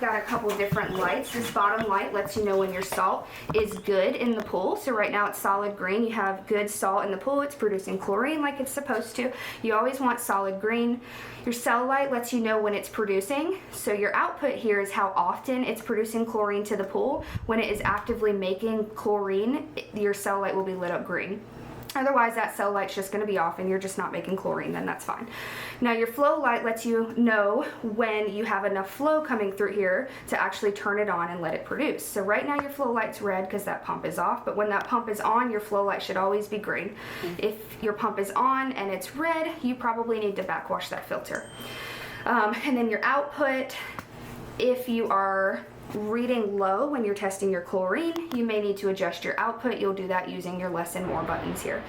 got a couple different lights. This bottom light lets you know when your salt is good in the pool. So right now it's solid green. You have good salt in the pool. It's producing chlorine like it's supposed to. You always want solid green. Your cell light lets you know when it's producing. So your output here is how often it's producing chlorine to the pool. When it is actively making chlorine, your cell light will be lit up green. Otherwise, that cell light's just going to be off and you're just not making chlorine, then that's fine. Now your flow light lets you know when you have enough flow coming through here to actually turn it on and let it produce. So right now your flow light's red because that pump is off, but when that pump is on, your flow light should always be green. If your pump is on and it's red, you probably need to backwash that filter. And then your output, if you are reading low when you're testing your chlorine, you may need to adjust your output. You'll do that using your less and more buttons here.